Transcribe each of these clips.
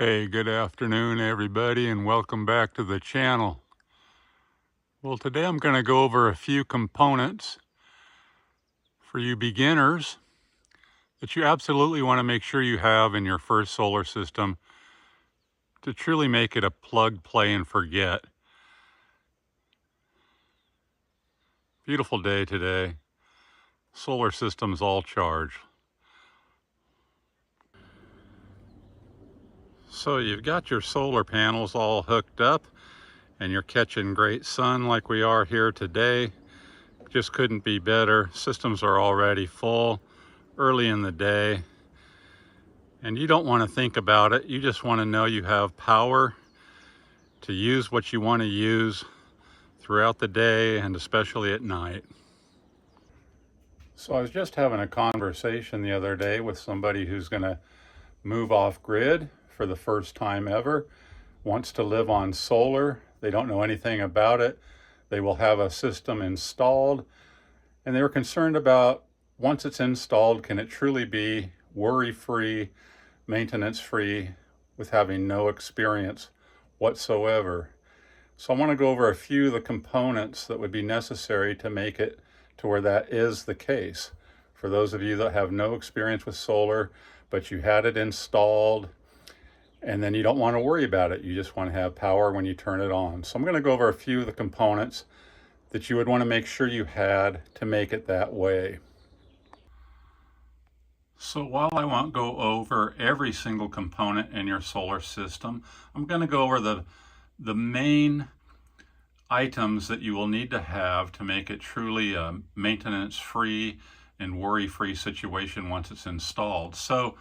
Hey, good afternoon, everybody, and welcome back to the channel. Well, today I'm going to go over a few components for you beginners that you absolutely want to make sure you have in your first solar system to truly make it a plug, play, and forget. Beautiful day today. Solar system's all charged. So you've got your solar panels all hooked up and you're catching great sun like we are here today. Just couldn't be better. Systems are already full early in the day, and you don't want to think about it. You just want to know you have power to use what you want to use throughout the day and especially at night. So I was just having a conversation the other day with somebody who's going to move off grid for the first time ever, wants to live on solar. They don't know anything about it. They will have a system installed, and they were concerned about, once it's installed, can it truly be worry-free, maintenance-free, with having no experience whatsoever. So I want to go over a few of the components that would be necessary to make it to where that is the case. For those of you that have no experience with solar, but you had it installed, and then you don't want to worry about it. You just want to have power when you turn it on. So I'm going to go over a few of the components that you would want to make sure you had to make it that way. So while I won't go over every single component in your solar system, I'm going to go over the main items that you will need to have to make it truly a maintenance-free and worry-free situation once it's installed. So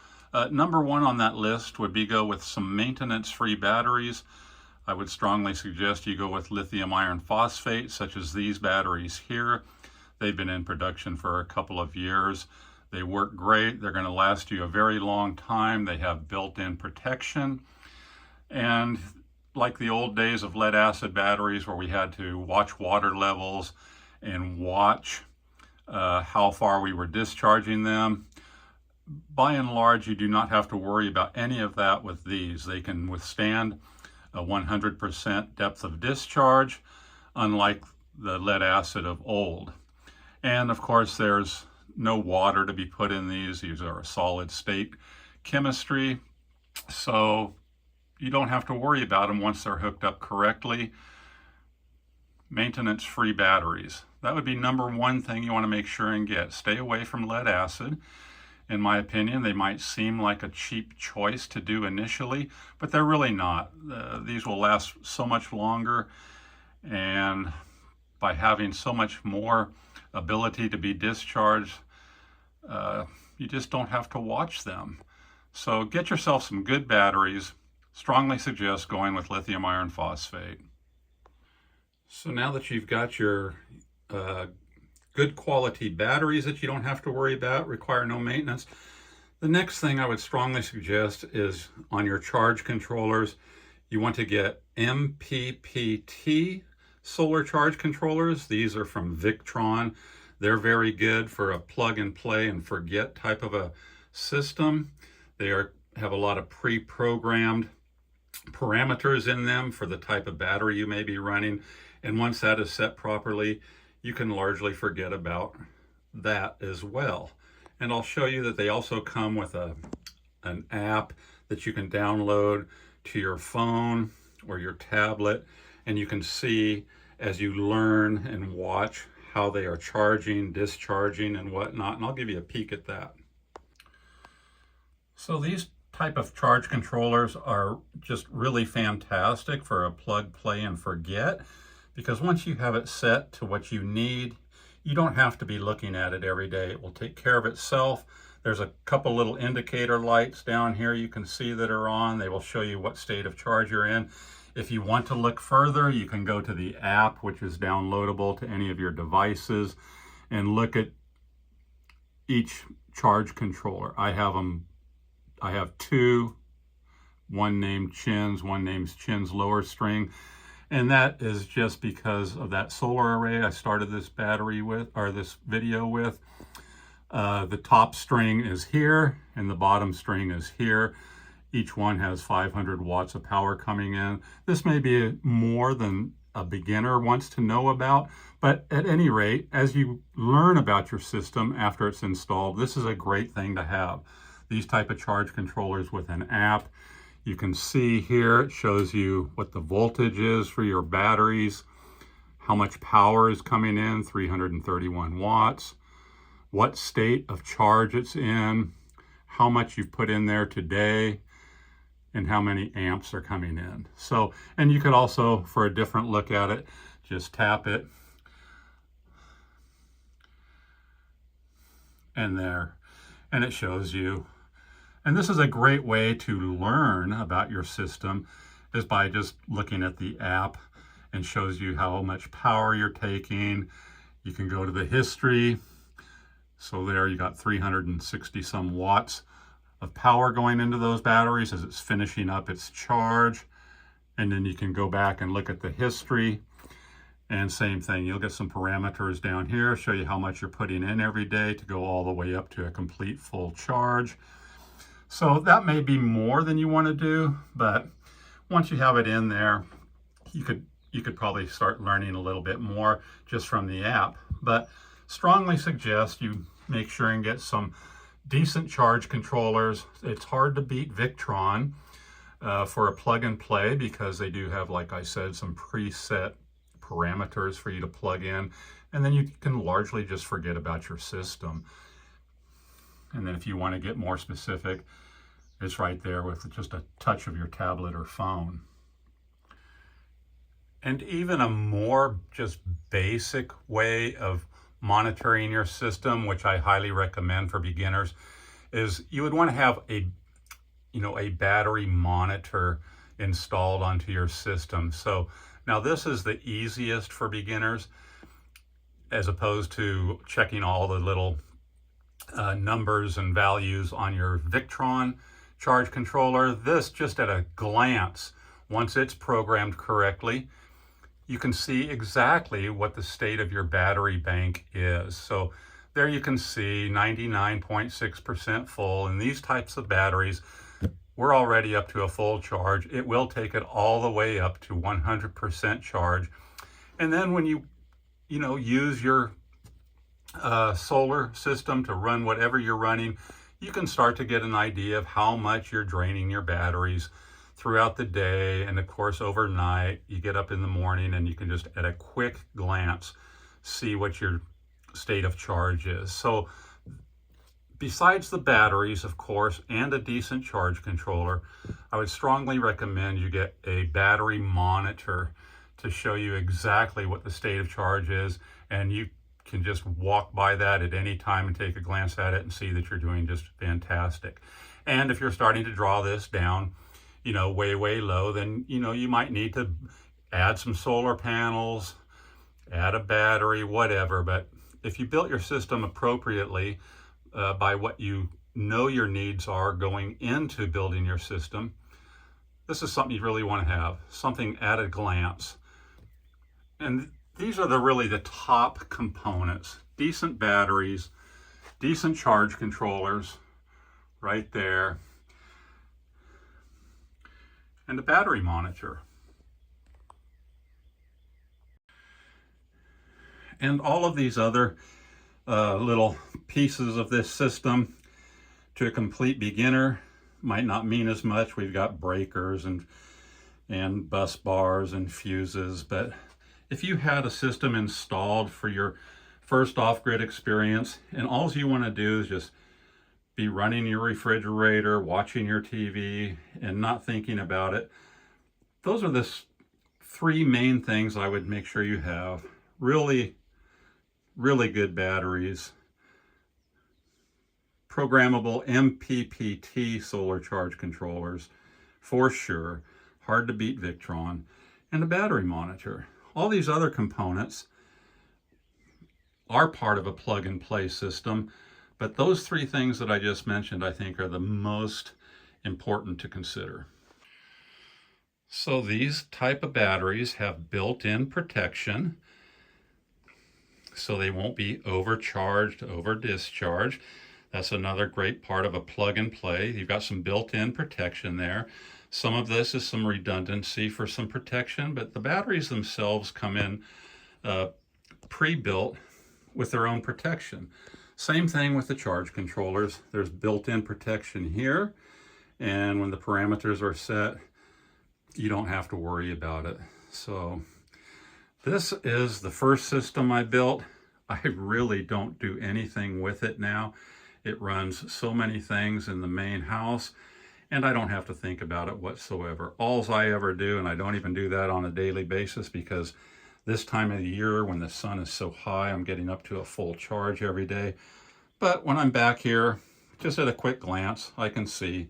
number one on that list would be go with some maintenance-free batteries. I would strongly suggest you go with lithium iron phosphate, such as these batteries here. They've been in production for a couple of years. They work great. They're going to last you a very long time. They have built-in protection. And like the old days of lead acid batteries where we had to watch water levels and watch how far we were discharging them, by and large, you do not have to worry about any of that with these. They can withstand a 100% depth of discharge, unlike the lead acid of old. And of course, there's no water to be put in these. These are a solid state chemistry, so you don't have to worry about them once they're hooked up correctly. Maintenance-free batteries. That would be number one thing you want to make sure and get. Stay away from lead acid. In my opinion, they might seem like a cheap choice to do initially, but they're really not. These will last so much longer, and by having so much more ability to be discharged, you just don't have to watch them. So get yourself some good batteries. Strongly suggest going with lithium iron phosphate. So now that you've got your good quality batteries that you don't have to worry about, require no maintenance, the next thing I would strongly suggest is on your charge controllers, you want to get MPPT solar charge controllers. These are from Victron. They're very good for a plug and play and forget type of a system. They have a lot of pre-programmed parameters in them for the type of battery you may be running. And once that is set properly, you can largely forget about that as well. And I'll show you that they also come with an app that you can download to your phone or your tablet, and you can see as you learn and watch how they are charging, discharging, and whatnot. And I'll give you a peek at that. So these type of charge controllers are just really fantastic for a plug, play, and forget, because once you have it set to what you need, you don't have to be looking at it every day. It will take care of itself. There's a couple little indicator lights down here you can see that are on. They will show you what state of charge you're in. If you want to look further, you can go to the app, which is downloadable to any of your devices, and look at each charge controller. I have two, one named Chins, one named Chins lower string. And that is just because of that solar array I started this battery with, or this video with. The top string is here and the bottom string is here. Each one has 500 watts of power coming in. This may be more than a beginner wants to know about, but at any rate, as you learn about your system after it's installed, this is a great thing to have. These type of charge controllers with an app. You can see here, it shows you what the voltage is for your batteries, how much power is coming in, 331 watts, what state of charge it's in, how much you've put in there today, and how many amps are coming in. So, and you could also, for a different look at it, just tap it, and there, and it shows you. And this is a great way to learn about your system, is by just looking at the app, and shows you how much power you're taking. You can go to the history. So there you got 360 some watts of power going into those batteries as it's finishing up its charge. And then you can go back and look at the history, and same thing, you'll get some parameters down here, show you how much you're putting in every day to go all the way up to a complete full charge. So that may be more than you want to do, but once you have it in there, you could probably start learning a little bit more just from the app. But strongly suggest you make sure and get some decent charge controllers. It's hard to beat Victron for a plug and play, because they do have, like I said, some preset parameters for you to plug in, and then you can largely just forget about your system. And then if you want to get more specific, it's right there with just a touch of your tablet or phone. And even a more just basic way of monitoring your system, which I highly recommend for beginners, is you would want to have a battery monitor installed onto your system. So now this is the easiest for beginners, as opposed to checking all the little numbers and values on your Victron charge controller. This, just at a glance, once it's programmed correctly, you can see exactly what the state of your battery bank is. So there you can see 99.6% full. And these types of batteries, we're already up to a full charge. It will take it all the way up to 100% charge. And then when you use your solar system to run whatever you're running, you can start to get an idea of how much you're draining your batteries throughout the day. And of course, overnight, you get up in the morning and you can just at a quick glance see what your state of charge is. So besides the batteries, of course, and a decent charge controller, I would strongly recommend you get a battery monitor to show you exactly what the state of charge is. And you can just walk by that at any time and take a glance at it and see that you're doing just fantastic. And if you're starting to draw this down, way low, then, you might need to add some solar panels, add a battery, whatever. But if you built your system appropriately by what you know your needs are going into building your system, this is something you really want to have, something at a glance. And these are really the top components: decent batteries, decent charge controllers, right there, and a battery monitor. And all of these other little pieces of this system, to a complete beginner, might not mean as much. We've got breakers and bus bars and fuses, but if you had a system installed for your first off-grid experience, and all you want to do is just be running your refrigerator, watching your TV, and not thinking about it, those are the three main things I would make sure you have. Really good batteries, programmable MPPT solar charge controllers, for sure, hard to beat Victron, and a battery monitor. All these other components are part of a plug-and-play system, but those three things that I just mentioned, I think, are the most important to consider. So these type of batteries have built-in protection, so they won't be overcharged, over discharged. That's another great part of a plug and play. You've got some built-in protection there. Some of this is some redundancy for some protection, but the batteries themselves come in pre-built with their own protection. Same thing with the charge controllers. There's built-in protection here, and when the parameters are set, you don't have to worry about it. So this is the first system I built. I really don't do anything with it now. It runs so many things in the main house, and I don't have to think about it whatsoever. All I ever do, and I don't even do that on a daily basis, because this time of the year when the sun is so high, I'm getting up to a full charge every day. But when I'm back here, just at a quick glance, I can see,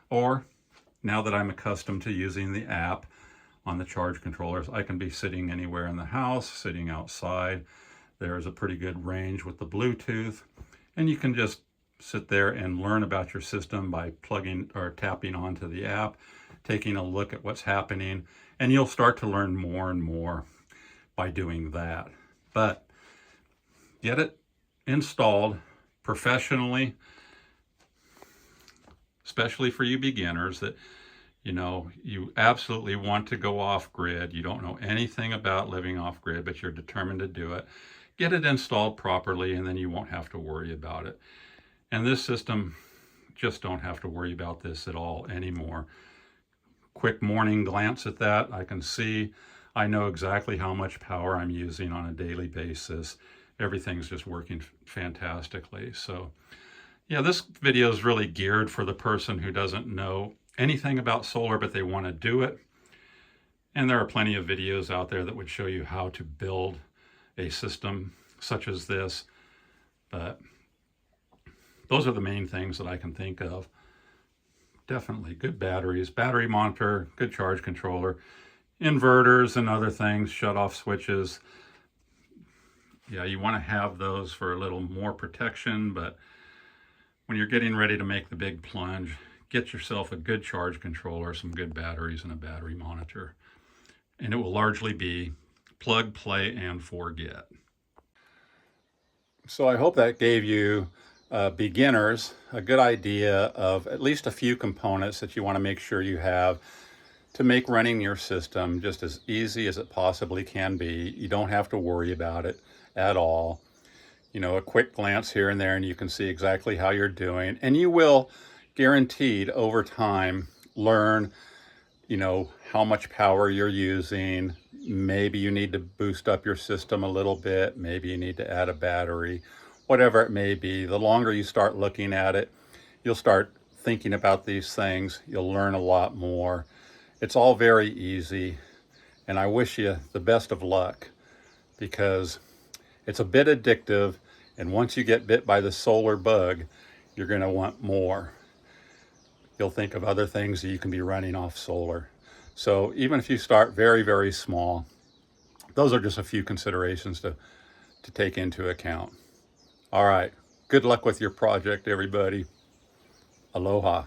or now that I'm accustomed to using the app on the charge controllers, I can be sitting anywhere in the house, sitting outside. There's a pretty good range with the Bluetooth, and you can just sit there and learn about your system by plugging or tapping onto the app, taking a look at what's happening, and you'll start to learn more and more by doing that. But get it installed professionally, especially for you beginners that you absolutely want to go off grid. You don't know anything about living off grid, but you're determined to do it. Get it installed properly, and then you won't have to worry about it. And this system, just don't have to worry about this at all anymore. Quick morning glance at that, I can see, I know exactly how much power I'm using on a daily basis. Everything's just working fantastically. So yeah, this video is really geared for the person who doesn't know anything about solar, but they want to do it. And there are plenty of videos out there that would show you how to build a system such as this. But those are the main things that I can think of. Definitely good batteries, battery monitor, good charge controller, inverters and other things, shut-off switches. Yeah, you want to have those for a little more protection, but when you're getting ready to make the big plunge, get yourself a good charge controller, some good batteries, and a battery monitor. And it will largely be plug, play, and forget. So I hope that gave you beginners a good idea of at least a few components that you want to make sure you have to make running your system just as easy as it possibly can be. You don't have to worry about it at all. A quick glance here and there, and you can see exactly how you're doing. And you will, guaranteed, over time, learn, how much power you're using. Maybe you need to boost up your system a little bit. Maybe you need to add a battery. Whatever it may be, the longer you start looking at it, you'll start thinking about these things. You'll learn a lot more. It's all very easy, and I wish you the best of luck, because it's a bit addictive, and once you get bit by the solar bug, you're going to want more. You'll think of other things that you can be running off solar. So even if you start very, very small, those are just a few considerations to take into account. All right, good luck with your project, everybody. Aloha.